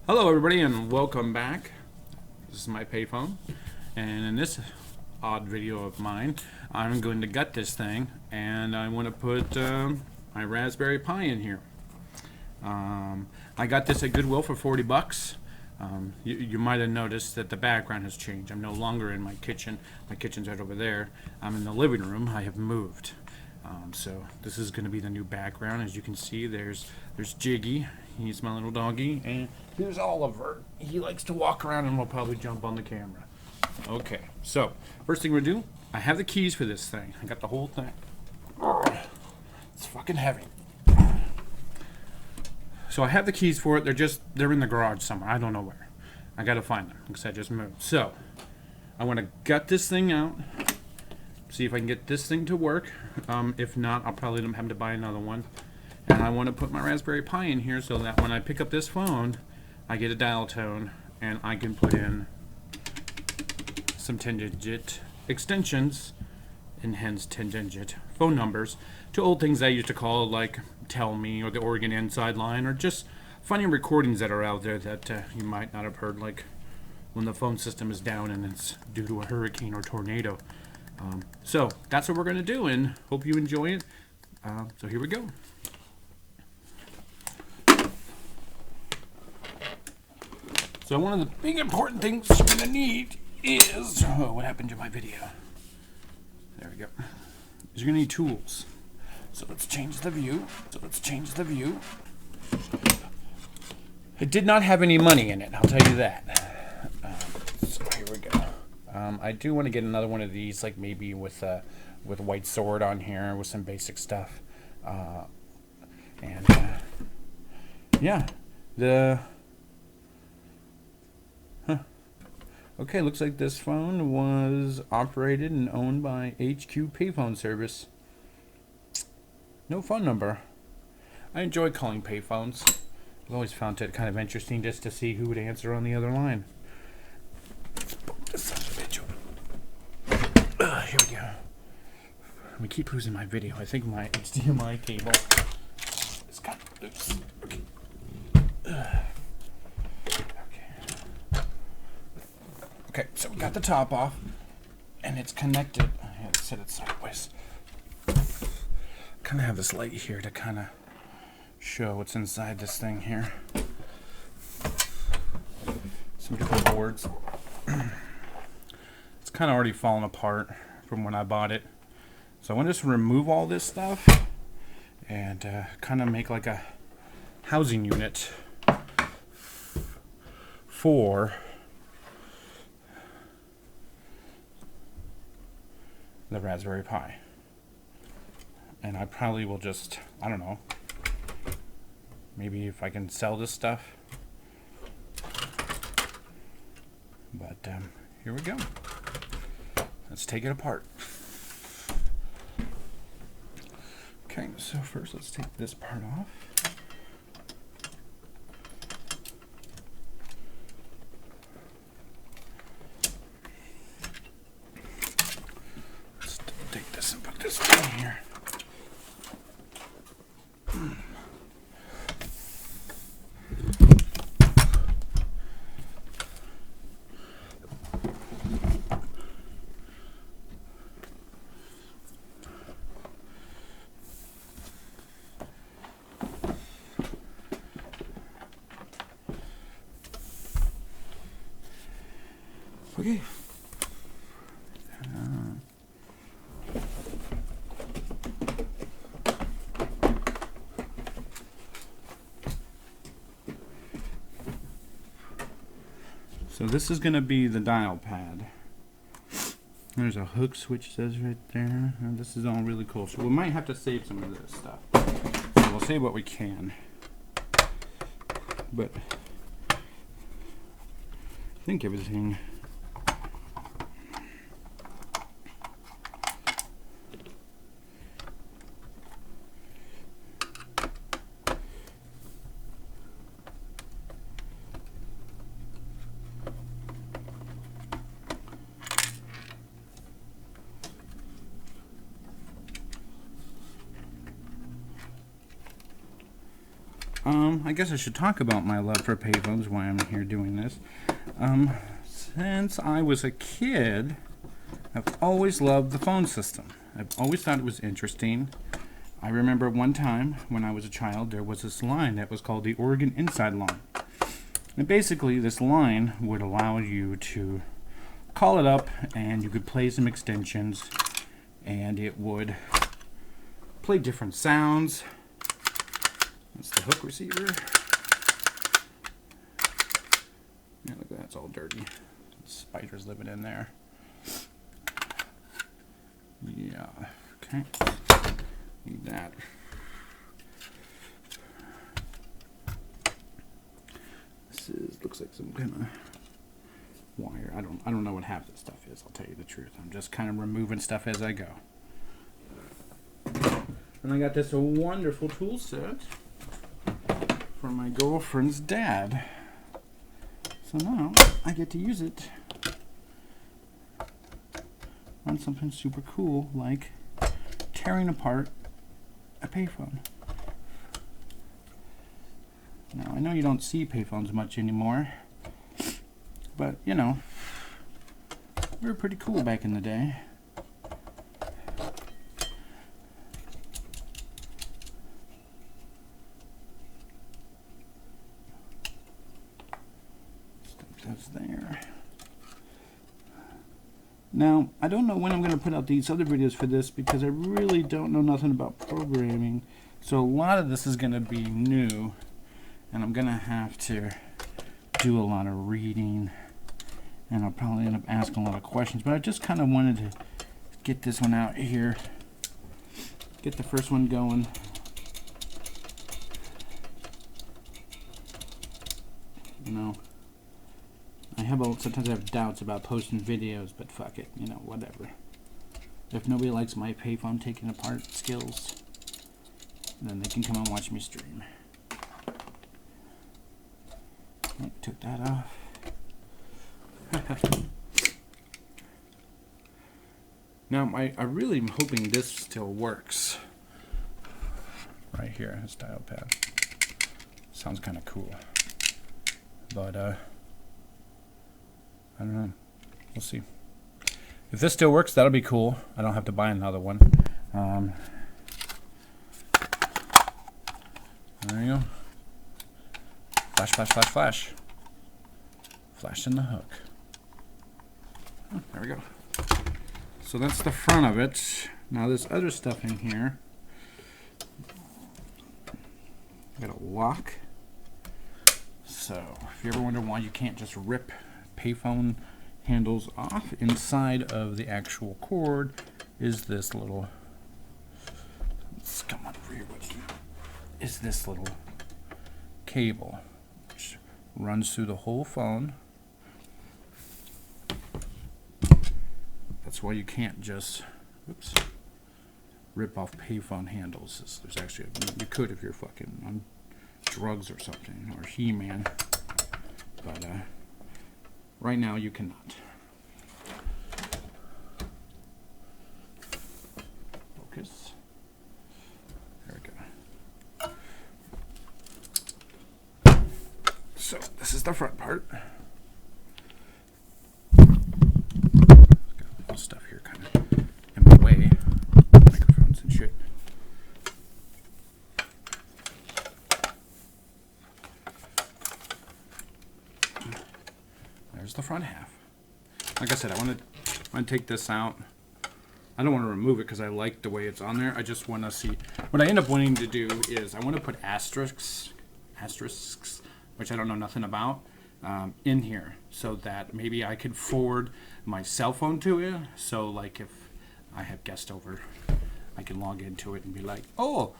Hello everybody and welcome back. This is my payphone, and in this odd video of mine I'm going to gut this thing and I want to put my Raspberry Pi in here. I got this at Goodwill for 40 bucks. You might have noticed that the background has changed. I'm no longer in my kitchen. My kitchen's right over there. I'm in the living room. I have moved. So this is going to be the new background. As you can see, there's Jiggy. He's my little doggy. And here's Oliver. He likes to walk around and will probably jump on the camera. Okay, so first thing we're going to do, I have the keys for this thing. I got the whole thing. It's fucking heavy. So I have the keys for it. They're in the garage somewhere. I don't know where. I got to find them because I just moved. So I want to gut this thing out. See if I can get this thing to work. If not, I'll probably have to buy another one. And I want to put my Raspberry Pi in here so that when I pick up this phone, I get a dial tone and I can put in some 10-digit extensions, and hence 10-digit phone numbers, to old things I used to call like Tell Me or the Oregon Inside Line, or just funny recordings that are out there that you might not have heard, like when the phone system is down and it's due to a hurricane or tornado. So that's what we're going to do, and hope you enjoy it. So here we go. So one of the big important things you're going to need is, what happened to my video? There we go. You're going to need tools. So let's change the view. It did not have any money in it, I'll tell you that. So here we go. I do want to get another one of these, like maybe with WhiteSword on here with some basic stuff. Yeah, Okay, looks like this phone was operated and owned by HQ Payphone Service. No phone number. I enjoy calling payphones. I've always found it kind of interesting just to see who would answer on the other line. Let's put this son of a bitch open. Here we go. We keep losing my video. I think my HDMI cable is kind of loose. Okay. Okay, so we got the top off, and it's connected. I had to set it sideways. Kind of have this light here to kind of show what's inside this thing here. Some different boards. It's kind of already fallen apart from when I bought it. So I want to just remove all this stuff and kind of make like a housing unit for the Raspberry Pi. And I probably will just, I don't know, maybe if I can sell this stuff. But here we go. Let's take it apart. Okay, so first let's take this part off. Let's take this and put this in here. Okay. So this is going to be the dial pad. There's a hook switch says right there. And this is all really cool. So we might have to save some of this stuff. So we'll save what we can. But I think everything. I guess I should talk about my love for payphones, why I'm here doing this. Since I was a kid, I've always loved the phone system. I've always thought it was interesting. I remember one time when I was a child, there was this line that was called the Oregon Inside Line. And basically, this line would allow you to call it up and you could play some extensions and it would play different sounds. That's the hook receiver. Yeah, look at that, it's all dirty. Spiders living in there. Yeah, okay. Need that. This looks like some kind of wire. I don't know what half this stuff is, I'll tell you the truth. I'm just kind of removing stuff as I go. And I got this wonderful tool set from my girlfriend's dad. So now I get to use it on something super cool like tearing apart a payphone. Now I know you don't see payphones much anymore, but you know, they were pretty cool back in the day. That's there. Now, I don't know when I'm going to put out these other videos for this because I really don't know nothing about programming. So a lot of this is going to be new, and I'm going to have to do a lot of reading, and I'll probably end up asking a lot of questions. But I just kind of wanted to get this one out here, get the first one going. You know, sometimes I have doubts about posting videos, but fuck it, you know, whatever. If nobody likes my payphone taking apart skills, then they can come and watch me stream. Oh, took that off. Now, I really am hoping this still works. Right here, this dial pad. Sounds kind of cool. But, I don't know. We'll see. If this still works, that'll be cool. I don't have to buy another one. There you go. Flash, flash, flash, flash. Flash in the hook. Oh, there we go. So that's the front of it. Now there's other stuff in here. Got a lock. So if you ever wonder why you can't just rip payphone handles off, inside of the actual cord is this little, let's come on over here, is this little cable which runs through the whole phone. That's why you can't just rip off payphone handles. There's actually you could if you're fucking on drugs or something, or He-Man, but right now you cannot. Focus. There we go. So this is the front part. Got a little stuff here kind of in my way. Microphones and shit. There's the front half. Like I said, I want to take this out. I don't want to remove it because I like the way it's on there. I just want to see. What I end up wanting to do is I want to put asterisks, which I don't know nothing about, in here, so that maybe I could forward my cell phone to it. So like if I have guests over, I can log into it and be like, oh,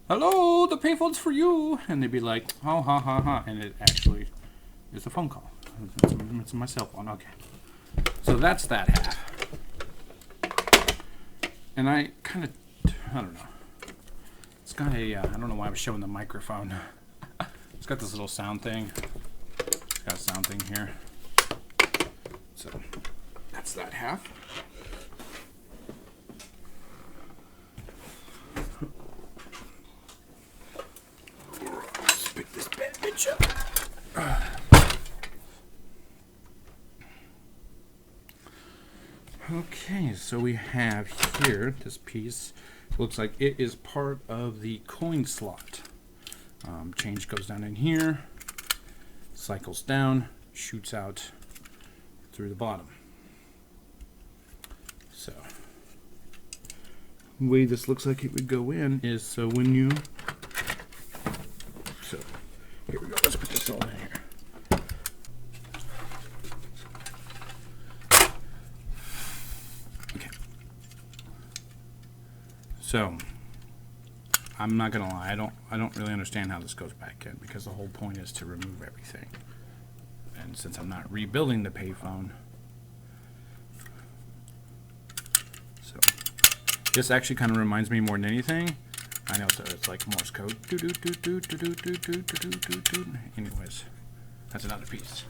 hello, the payphone's for you. And they'd be like, oh, ha, ha, ha. And it actually is a phone call. It's my cell phone. Okay. So that's that half. And I kind of, I don't know. It's got a, I don't know why I was showing the microphone. It's got this little sound thing. It's got a sound thing here. So that's that half. Okay, so we have here this piece. Looks like it is part of the coin slot. Change goes down in here, cycles down, shoots out through the bottom. So the way this looks like it would go in is so when you, so here we go, let's put this all in here. Okay. So I'm not gonna lie, I don't really understand how this goes back in, because the whole point is to remove everything. And since I'm not rebuilding the payphone, so this actually kind of reminds me more than anything. I know it's like Morse code. Anyways, that's another piece.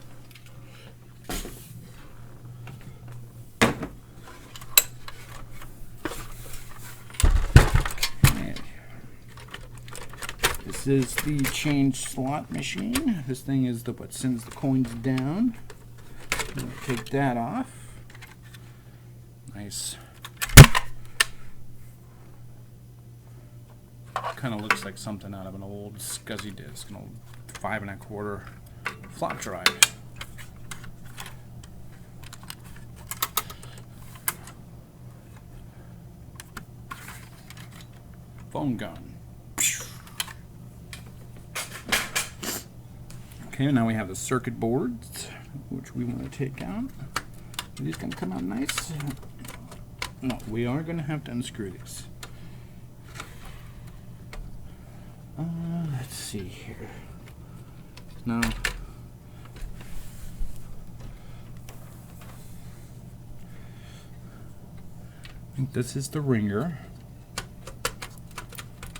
Okay. This is the change slot machine. This thing is the what sends the coins down. Take that off. Nice. Kind of looks like something out of an old SCSI disc, an old 5 1/4 flop drive. Phone gun. Okay, now we have the circuit boards, which we want to take out. Are these going to come out nice? No, we are going to have to unscrew these. Let's see here. No. I think this is the ringer.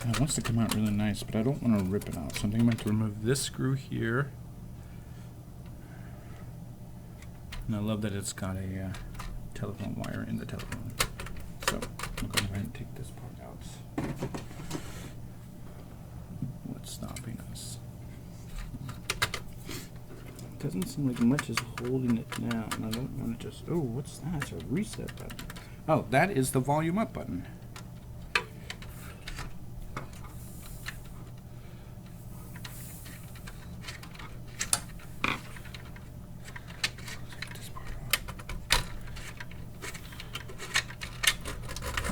It wants to come out really nice, but I don't want to rip it out. So I'm going to remove this screw here. And I love that it's got a telephone wire in the telephone. So I'm going to go ahead and take this part out. What's stopping us? It doesn't seem like much is holding it down. I don't want to just... Oh, what's that? It's a reset button. Oh, that is the volume up button.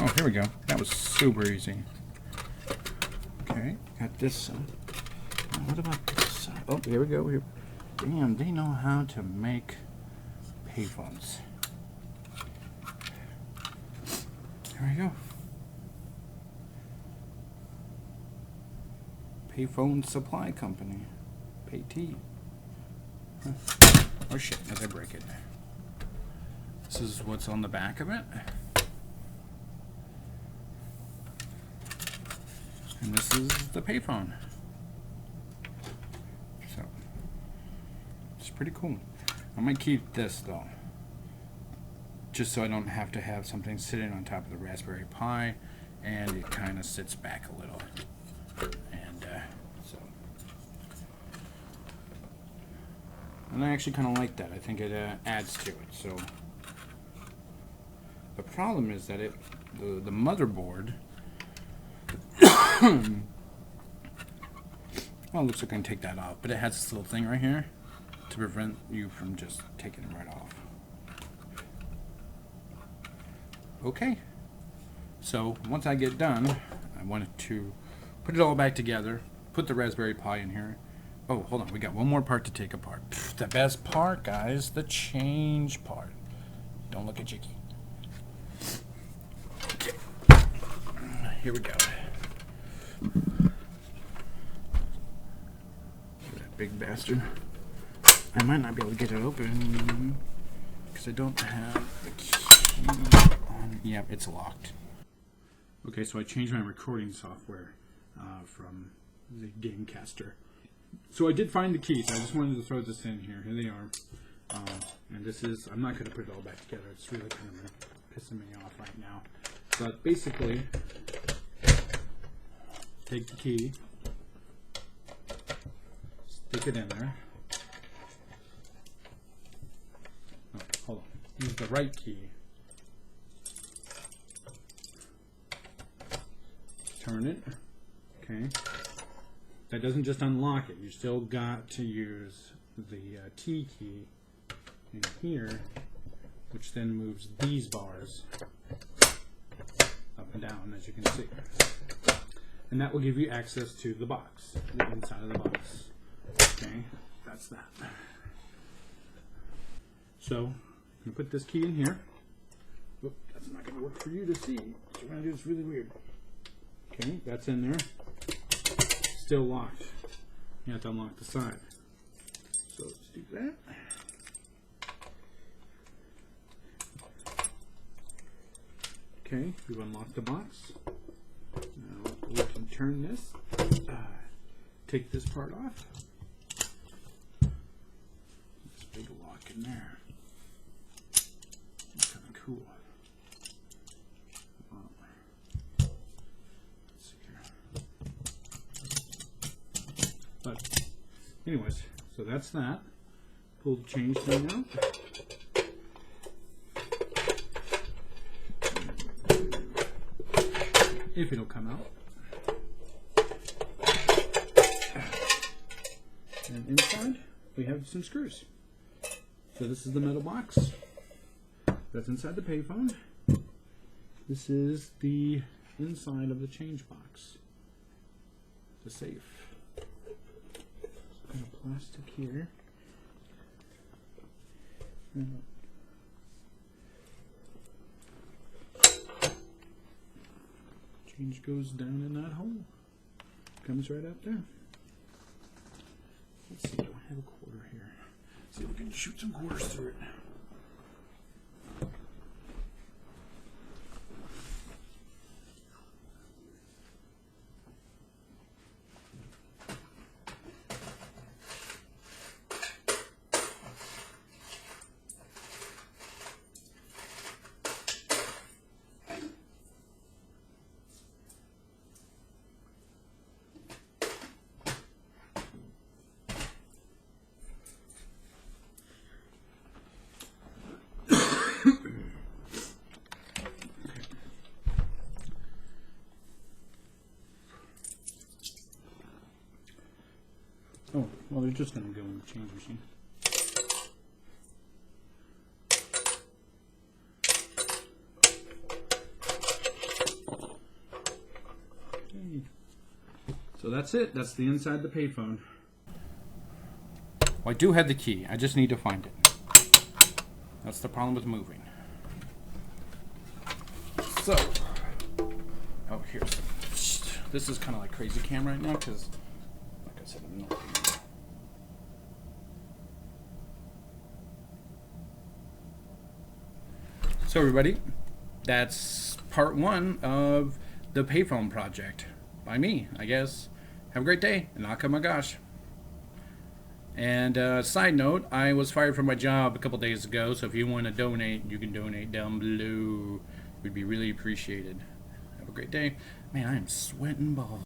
Oh, here we go. That was super easy. Okay, got this side. Now what about this side? Oh, here we go. Here. Damn, they know how to make payphones. Here we go. Payphone Supply Company. Payt. Huh. Oh shit, as I break it. This is what's on the back of it. And this is the payphone. So, it's pretty cool. I might keep this though, just so I don't have to have something sitting on top of the Raspberry Pi, and it kind of sits back a little. And and I actually kind of like that. I think it adds to it. So the problem is that the motherboard. Well, it looks like I can take that off, but it has this little thing right here to prevent you from just taking it right off. Okay, so once I get done, I wanted to put it all back together, put the Raspberry Pi in here. Oh, hold on, we got one more part to take apart. The best part, guys, the change part. Don't look at Jiggy. Okay, here we go. That big bastard. I might not be able to get it open because I don't have the key on. Yep, it's locked. Okay, so I changed my recording software from the Gamecaster. So I did find the keys. I just wanted to throw this in here. Here they are. And this is, I'm not going to put it all back together. It's really kind of pissing me off right now. But basically, take the key, stick it in there, use the right key. Turn it. Okay. That doesn't just unlock it. You still got to use the T key in here, which then moves these bars up and down, as you can see. And that will give you access to the box, the inside of the box. Okay, that's that. So, I'm going to put this key in here. Oop, that's not going to work for you to see. So we're going to do this really weird. Okay, that's in there. Still locked. You have to unlock the side. So let's do that. Okay, we've unlocked the box. Now we can turn this. Take this part off. This big lock in there. It's kind of cool. Let's see here. But anyways, so that's that. Pull the change thing out. If it'll come out. And inside, we have some screws. So this is the metal box that's inside the payphone. This is the inside of the change box. The safe. Got a plastic here. Change goes down in that hole. Comes right out there. Let's see, do I have a quarter here? See if we can shoot some quarters through it. Oh, well, they're just going to go in the change machine. Okay. So that's it. That's the inside of the payphone. Well, I do have the key. I just need to find it. That's the problem with moving. So, oh, here's. This is kind of like crazy cam right now because, like I said, I'm not. So everybody, that's part one of the Payphone Project by me, I guess. Have a great day, and knock on my gosh. And side note, I was fired from my job a couple days ago, so if you want to donate, you can donate down below. It would be really appreciated. Have a great day. Man, I am sweating balls.